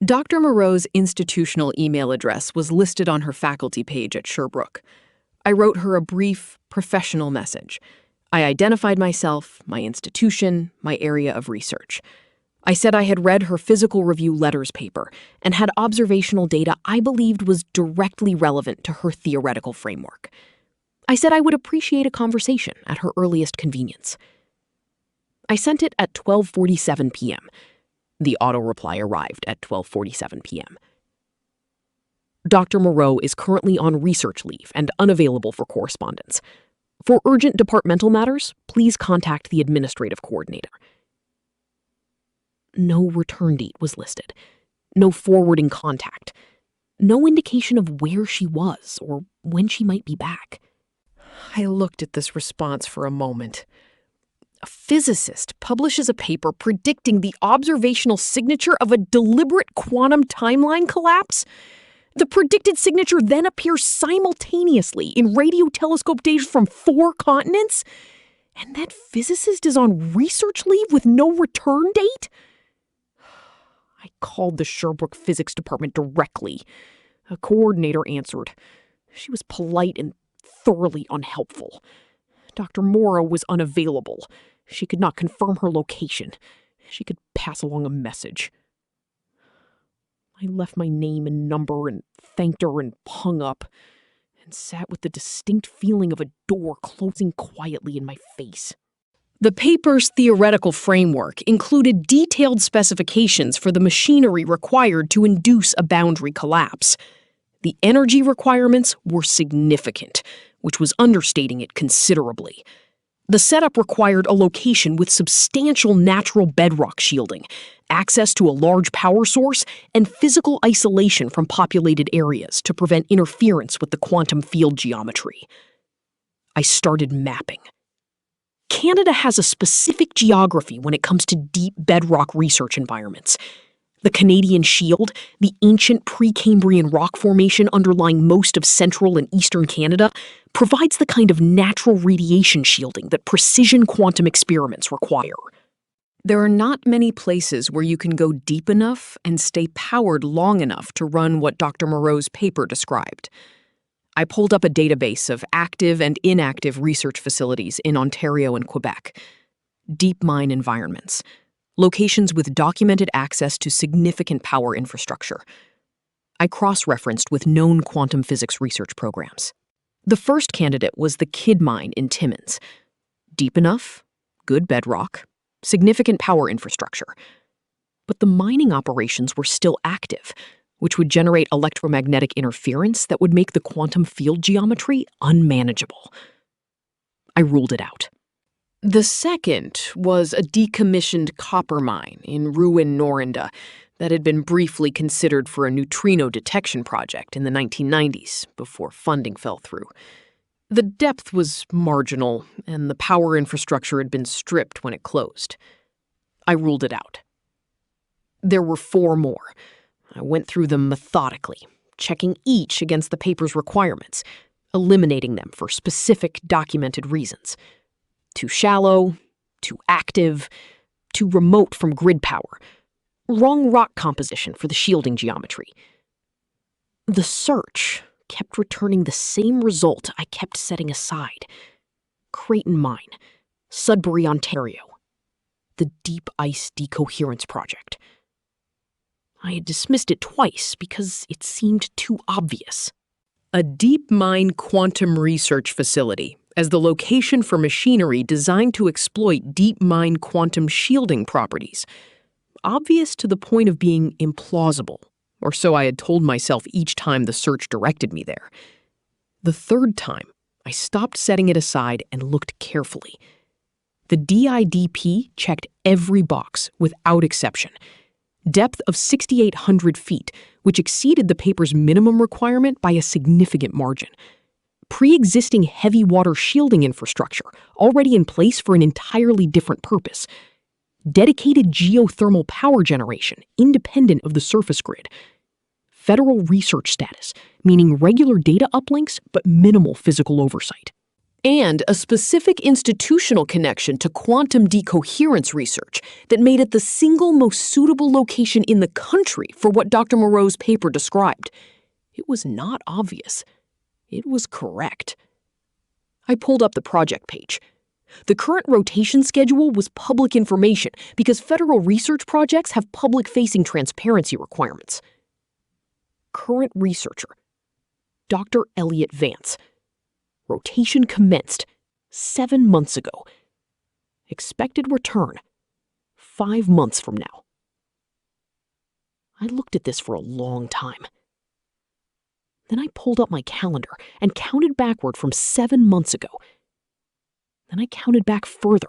Dr. Moreau's institutional email address was listed on her faculty page at Sherbrooke. I wrote her a brief, professional message. I identified myself, my institution, my area of research. I said I had read her physical review letters paper and had observational data I believed was directly relevant to her theoretical framework. I said I would appreciate a conversation at her earliest convenience. I sent it at 12:47 p.m. The auto-reply arrived at 12:47 p.m. Dr. Moreau is currently on research leave and unavailable for correspondence. For urgent departmental matters, please contact the administrative coordinator. No return date was listed. No forwarding contact. No indication of where she was or when she might be back. I looked at this response for a moment. A physicist publishes a paper predicting the observational signature of a deliberate quantum timeline collapse? The predicted signature then appears simultaneously in radio telescope data from 4 continents? And that physicist is on research leave with no return date? I called the Sherbrooke physics department directly. A coordinator answered. She was polite and thoroughly unhelpful. Dr. Moreau was unavailable. She could not confirm her location. She could pass along a message. I left my name and number and thanked her and hung up, and sat with the distinct feeling of a door closing quietly in my face. The paper's theoretical framework included detailed specifications for the machinery required to induce a boundary collapse. The energy requirements were significant, which was understating it considerably. The setup required a location with substantial natural bedrock shielding, access to a large power source, and physical isolation from populated areas to prevent interference with the quantum field geometry. I started mapping. Canada has a specific geography when it comes to deep bedrock research environments. The Canadian Shield, the ancient Precambrian rock formation underlying most of central and eastern Canada, provides the kind of natural radiation shielding that precision quantum experiments require. There are not many places where you can go deep enough and stay powered long enough to run what Dr. Moreau's paper described. I pulled up a database of active and inactive research facilities in Ontario and Quebec. Deep mine environments. Locations with documented access to significant power infrastructure. I cross-referenced with known quantum physics research programs. The first candidate was the Kidd Mine in Timmins. Deep enough, good bedrock, significant power infrastructure. But the mining operations were still active, which would generate electromagnetic interference that would make the quantum field geometry unmanageable. I ruled it out. The second was a decommissioned copper mine in Rouen, Noranda, that had been briefly considered for a neutrino detection project in the 1990s before funding fell through. The depth was marginal, and the power infrastructure had been stripped when it closed. I ruled it out. There were 4 more. I went through them methodically, checking each against the paper's requirements, eliminating them for specific documented reasons. Too shallow, too active, too remote from grid power, wrong rock composition for the shielding geometry. The search kept returning the same result I kept setting aside. Creighton Mine, Sudbury, Ontario. The Deep Ice Decoherence Project. I had dismissed it twice because it seemed too obvious. A deep mine quantum research facility as the location for machinery designed to exploit deep mine quantum shielding properties. Obvious to the point of being implausible, or so I had told myself each time the search directed me there. The third time, I stopped setting it aside and looked carefully. The DIDP checked every box without exception. Depth of 6,800 feet, which exceeded the paper's minimum requirement by a significant margin. Pre-existing heavy water shielding infrastructure, already in place for an entirely different purpose. Dedicated geothermal power generation, independent of the surface grid. Federal research status, meaning regular data uplinks but minimal physical oversight. and a specific institutional connection to quantum decoherence research that made it the single most suitable location in the country for what Dr. Moreau's paper described. It was not obvious. It was correct. I pulled up the project page. The current rotation schedule was public information because federal research projects have public-facing transparency requirements. Current researcher, Dr. Elliot Vance. Rotation commenced 7 months ago. Expected return 5 months from now. I looked at this for a long time. Then I pulled up my calendar and counted backward from 7 months ago. Then I counted back further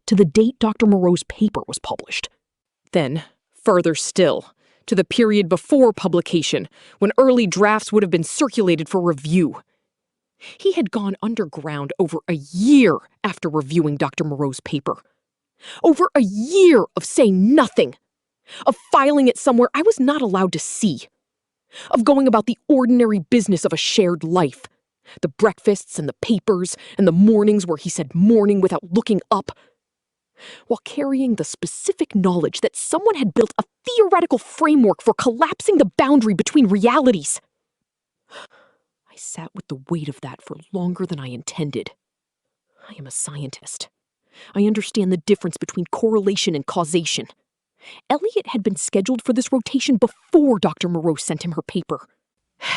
to the date Dr. Moreau's paper was published. Then, further still, to the period before publication, when early drafts would have been circulated for review. He had gone underground over a year after reviewing Dr. Moreau's paper. Over a year of saying nothing. Of filing it somewhere I was not allowed to see. Of going about the ordinary business of a shared life. The breakfasts and the papers and the mornings where he said morning without looking up. While carrying the specific knowledge that someone had built a theoretical framework for collapsing the boundary between realities. I sat with the weight of that for longer than I intended. I am a scientist. I understand the difference between correlation and causation. Elliot had been scheduled for this rotation before Dr. Moreau sent him her paper.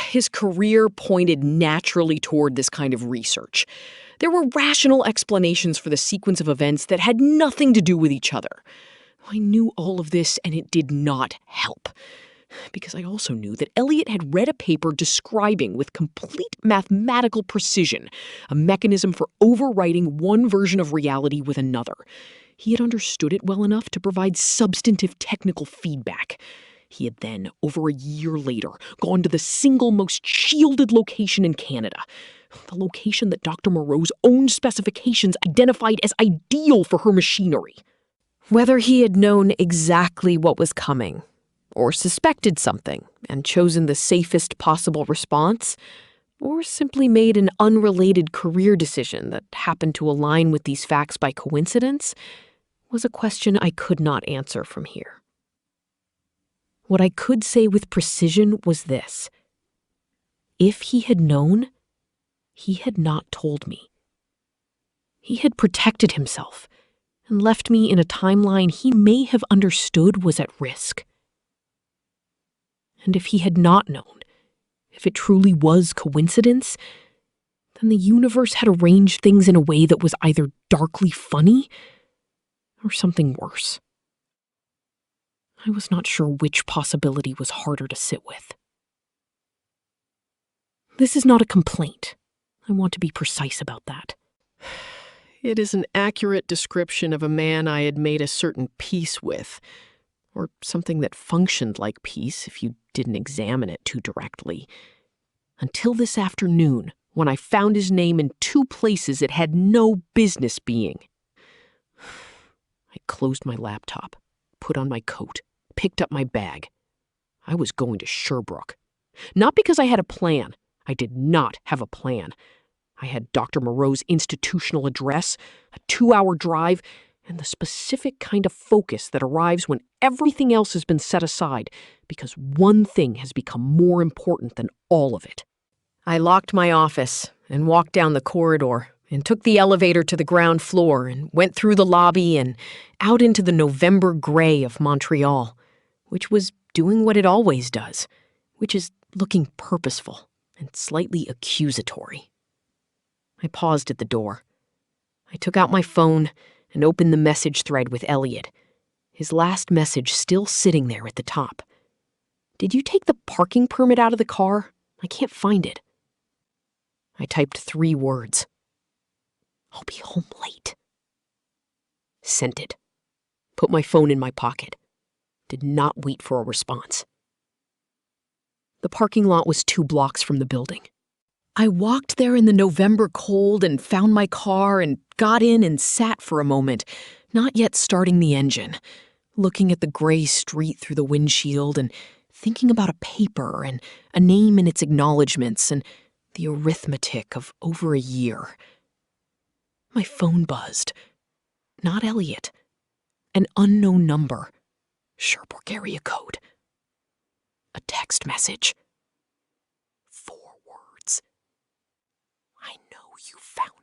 His career pointed naturally toward this kind of research. There were rational explanations for the sequence of events that had nothing to do with each other. I knew all of this, and it did not help. Because I also knew that Elliot had read a paper describing with complete mathematical precision a mechanism for overwriting one version of reality with another. He had understood it well enough to provide substantive technical feedback. He had then, over a year later, gone to the single most shielded location in Canada. The location that Dr. Moreau's own specifications identified as ideal for her machinery. Whether he had known exactly what was coming, or suspected something and chosen the safest possible response, or simply made an unrelated career decision that happened to align with these facts by coincidence, was a question I could not answer from here. What I could say with precision was this. If he had known, he had not told me. He had protected himself and left me in a timeline he may have understood was at risk. And if he had not known, if it truly was coincidence, then the universe had arranged things in a way that was either darkly funny or something worse. I was not sure which possibility was harder to sit with. This is not a complaint. I want to be precise about that. It is an accurate description of a man I had made a certain peace with, or something that functioned like peace if you didn't examine it too directly. Until this afternoon, when I found his name in 2 places it had no business being. I closed my laptop, put on my coat, picked up my bag. I was going to Sherbrooke. Not because I had a plan. I did not have a plan. I had Dr. Moreau's institutional address, a 2-hour drive, and the specific kind of focus that arrives when everything else has been set aside because one thing has become more important than all of it. I locked my office and walked down the corridor and took the elevator to the ground floor and went through the lobby and out into the November gray of Montreal, which was doing what it always does, which is looking purposeful and slightly accusatory. I paused at the door. I took out my phone and opened the message thread with Elliot, his last message still sitting there at the top. "Did you take the parking permit out of the car? I can't find it." I typed 3 words. "I'll be home late." Sent it. Put my phone in my pocket. Did not wait for a response. The parking lot was 2 blocks from the building. I walked there in the November cold and found my car and got in and sat for a moment, not yet starting the engine, looking at the gray street through the windshield and thinking about a paper and a name in its acknowledgments and the arithmetic of over a year. My phone buzzed. Not Elliot. An unknown number. Sherbrooke area code. A text message. 4 words. I know you found